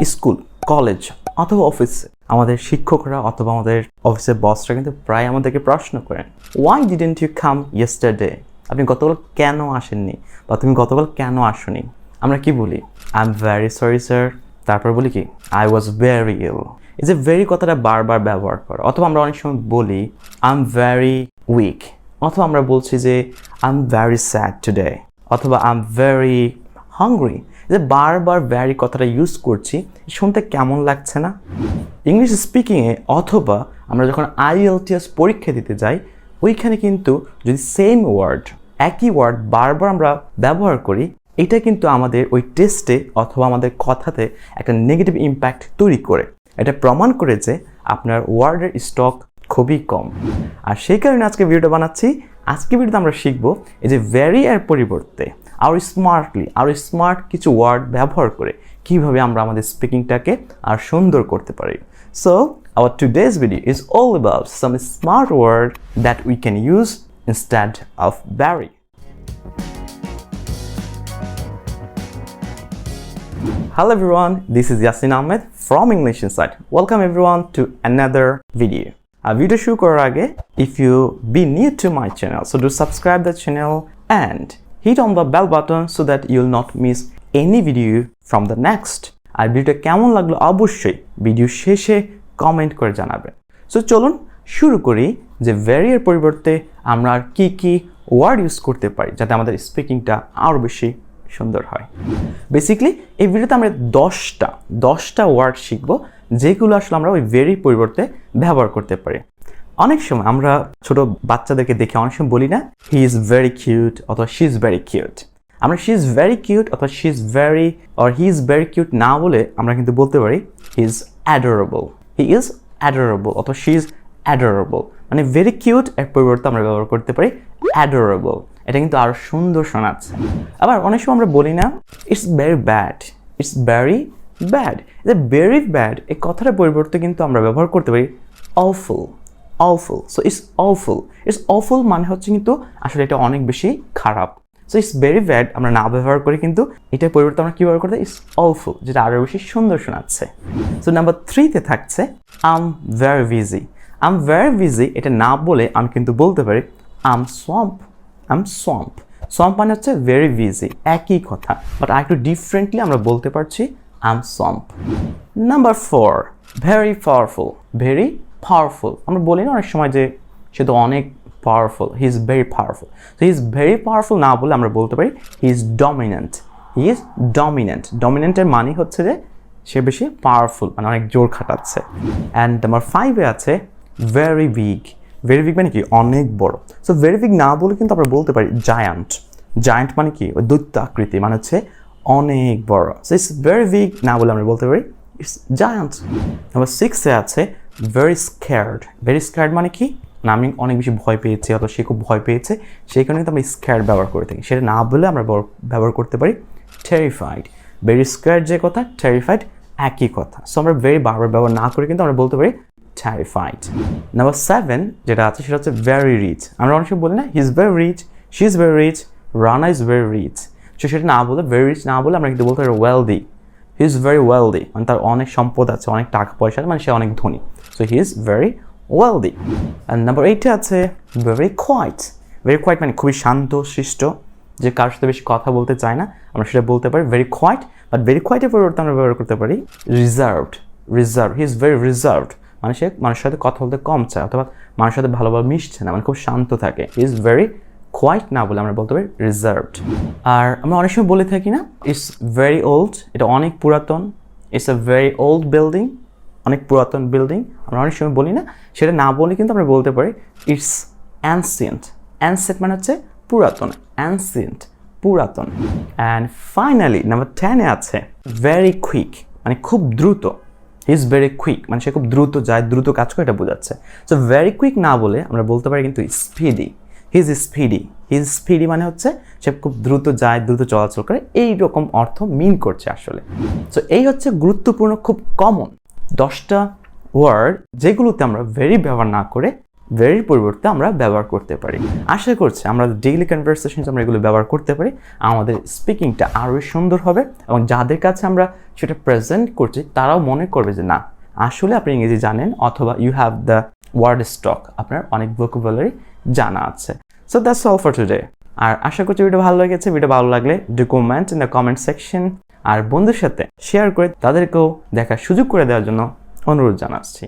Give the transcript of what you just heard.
School, college অথবা অফিসে আমাদের শিক্ষকরা অথবা আমাদের অফিসের বসরা কিন্তু প্রায় আমাদেরকে প্রশ্ন করেন, why didn't you come yesterday? আপনি গতকাল কেন আসেননি বা তুমি গতকাল কেন আসোনি? আমরা কি বলি? I am very sorry sir. তারপর বলি কি? I was very ill. এই যে ভেরি কথাটা বারবার ব্যবহার করা, অথবা আমরা অনেক সময় বলি আই এম ভেরি উইক, অথবা আমরা বলছি যে I am very sad today, অথবা আই এম ভেরি হাংরি। যে বারবার ভেরি কথাটা ইউজ করছি, শুনতে কেমন লাগছে না? ইংলিশ স্পিকিংয়ে অথবা আমরা যখন IELTS পরীক্ষা দিতে যাই, ওইখানে কিন্তু যদি সেম ওয়ার্ড, একই ওয়ার্ড বারবার আমরা ব্যবহার করি, এটা কিন্তু আমাদের ওই টেস্টে অথবা আমাদের কথাতে একটা নেগেটিভ ইম্প্যাক্ট তৈরি করে। এটা প্রমাণ করে যে আপনার ওয়ার্ডের স্টক খুবই কম। আর সেই কারণে আজকে ভিডিওটা বানাচ্ছি। আজকে ভিডিওতে আমরা শিখবো এই যে ভেরি এর পরিবর্তে আরও স্মার্টলি, আরও স্মার্ট কিছু ওয়ার্ড ব্যবহার করে কীভাবে আমরা আমাদের স্পিকিংটাকে আর সুন্দর করতে পারি। So our today's video is all about some smart word that we can use instead of very. Hello everyone, this is Yasin Ahmed from English Insight. Welcome everyone to another video. Video শুরু করার আগে, if you be new to my channel, so do subscribe the channel and hit on the bell button so that you'll not miss any video from the next. আর ভিডিওটা কেমন লাগলো অবশ্যই video শেষে comment করে জানাবেন। সো চলুন শুরু করি যে ভেরি এর পরিবর্তে আমরা আর কি কি ওয়ার্ড ইউজ করতে পারি যাতে আমাদের স্পিকিংটা আরও বেশি সুন্দর হয়। বেসিক্যালি এই ভিডিওতে আমরা 10টা ওয়ার্ড শিখবো যেগুলো আসলে আমরা ওই ভেরি পরিবর্তে ব্যবহার করতে পারি। অনেক সময় আমরা ছোট বাচ্চাদেরকে দেখে অনেক সময় বলি না, হি ইজ ভেরি কিউট অথবা শি ইজ ভেরি কিউট। আমরা শি ইজ ভেরি কিউট অথবা she is very or he is very cute না বলে আমরা কিন্তু বলতে পারি he is adorable, he is adorable অথবা শি ইজ অ্যাডোরেবল। মানে ভেরি কিউট এর পরিবর্তে আমরা ব্যবহার করতে পারি অ্যাডোরেবল। এটা কিন্তু আরও সুন্দর শোনাচ্ছে। আবার অনেক সময় আমরা বলি না, it's very bad, it's very bad. যে ভেরি ব্যাড এই কথাটার পরিবর্তে কিন্তু আমরা ব্যবহার করতে পারি awful, awful. So it's awful. It's awful মানে হচ্ছে কিন্তু আসলে এটা অনেক বেশি খারাপ। সো ইটস ভেরি ব্যাড আমরা না ব্যবহার করি, কিন্তু এটার পরিবর্তে আমরা কী ব্যবহার করতে ইটস awful, যেটা আরও বেশি সুন্দর শোনাচ্ছে। সো নাম্বার 3তে থাকছে আম ভেরি বিজি। আম ভেরি বিজি এটা না বলে আমি কিন্তু বলতে পারি আম সোয়াম্প, আম সোয়াম্প। সোয়াম্প মানে হচ্ছে ভেরি বিজি, একই কথা, বাট আর একটু ডিফারেন্টলি আমরা বলতে পারছি I'm swamped 4 very powerful. Very powerful আমরা বলি না অনেক সময় যে সে তো অনেক powerful, he is very powerful. So he is very powerful না বলে আমরা বলতে পারি he is dominant, he is dominant. ডমিনেন্টের মানে হচ্ছে যে সে বেশি পাওয়ারফুল, মানে অনেক জোর খাটাচ্ছে। অ্যান্ড নাম্বার 5-এ আছে ভেরি বিগ। ভেরি বিগ মানে কি? অনেক বড়। সো ভেরি বিগ না বলে কিন্তু আমরা বলতে পারি জায়ান্ট। জায়ান্ট মানে কি? ওই দৈত্য আকৃতি, মানে হচ্ছে অনেক বড়। সো ইটস ভেরি বিগ না বলে আমরা বলতে পারি ইটস জায়ান্ট। নাম্বার 6-এ আছে ভেরি স্ক্যার্ড। ভেরি স্ক্যার্ড মানে কি? না আমি অনেক বেশি ভয় পেয়েছি অথবা সে খুব ভয় পেয়েছে, সেই কারণে কিন্তু আমরা স্ক্যার্ড ব্যবহার করে থাকি। সেটা না বলে আমরা ব্যবহার করতে পারি টেরিফাইড। ভেরি স্ক্যার্ড যে কথা, টেরিফাইড একই কথা। সো আমরা ভেরি বারবার ব্যবহার না করে কিন্তু আমরা বলতে পারি টেরিফাইড। নাম্বার 7 যেটা আছে সেটা হচ্ছে ভেরি রিচ। আমরা অনেক সময় বলি না he is very rich, she is very rich, Rana is very rich. So সেটা না বলে, ভেরি রিচ না বলে আমরা কিন্তু বলতে পারি wealthy. He is very wealthy মানে তার অনেক সম্পদ আছে, অনেক টাকা পয়সা, মানে সে অনেক ধনী। So he is very wealthy. And number 8-এ আছে ভেরি কোয়াইট। ভেরি কোয়াইট মানে খুবই শান্ত শিষ্ট, যে কারোর সাথে বেশি কথা বলতে চায় না, আমরা সেটা বলতে পারি ভেরি কোয়াইট। বাট ভেরি কোয়াইটের পরিবর্তে আমরা ব্যবহার করতে পারি reserved. Reserve, he is very reserved মানে সে মানুষের সাথে কথা বলতে কম চায় অথবা মানুষের সাথে ভালোভাবে মিশছে না, মানে খুব শান্ত থাকে। হি ইজ ভেরি কোয়াইট না বলে আমরা বলতে পারি রিজার্ভড। আর আমরা অনেক সময় বলে থাকি না ইটস ভেরি ওল্ড, এটা অনেক পুরাতন। It's a very old building, অনেক পুরাতন বিল্ডিং। আমরা অনেক সময় বলি না, সেটা না বলে কিন্তু আমরা বলতে পারি ইটস অ্যানসিয়েন্ট। অ্যানসিয়েন্ট মানে হচ্ছে পুরাতন, অ্যানসিয়েন্ট পুরাতন। অ্যান্ড ফাইনালি নাম্বার 10-এ আছে ভেরি কুইক মানে খুব দ্রুত। হি ইজ ভেরি কুইক মানে সে খুব দ্রুত যায়, দ্রুত কাজ করে, এটা বোঝাচ্ছে। সো ভেরি কুইক না বলে আমরা বলতে পারি কিন্তু speedy. He is speedy. He is speedy মানে হচ্ছে সে খুব দ্রুত যায়, দ্রুত চলাচল করে, এইরকম অর্থ মিন করছে আসলে। সো এই হচ্ছে গুরুত্বপূর্ণ, খুব কমন 10টা ওয়ার্ড যেগুলোতে আমরা ভেরি ব্যবহার না করে ভেরির পরিবর্তে আমরা ব্যবহার করতে পারি। আশা করছি আমরা ডেইলি কনভারসেশন আমরা এগুলো ব্যবহার করতে পারি, আমাদের স্পিকিংটা আরও সুন্দর হবে এবং যাদের কাছে আমরা সেটা প্রেজেন্ট করছি তারাও মনে করবে যে না আসলে আপনি ইংরেজি জানেন, অথবা you have the word stock, আপনার অনেক ভোকাবুলারি জানা আছে। So that's all for today. আর আশা করছি ভিডিও ভালো লেগেছে। ভিডিও ভালো লাগলে do comment in the comment section, আর বন্ধুর সাথে শেয়ার করে তাদেরকেও দেখার সুযোগ করে দেওয়ার জন্য অনুরোধ জানাচ্ছি।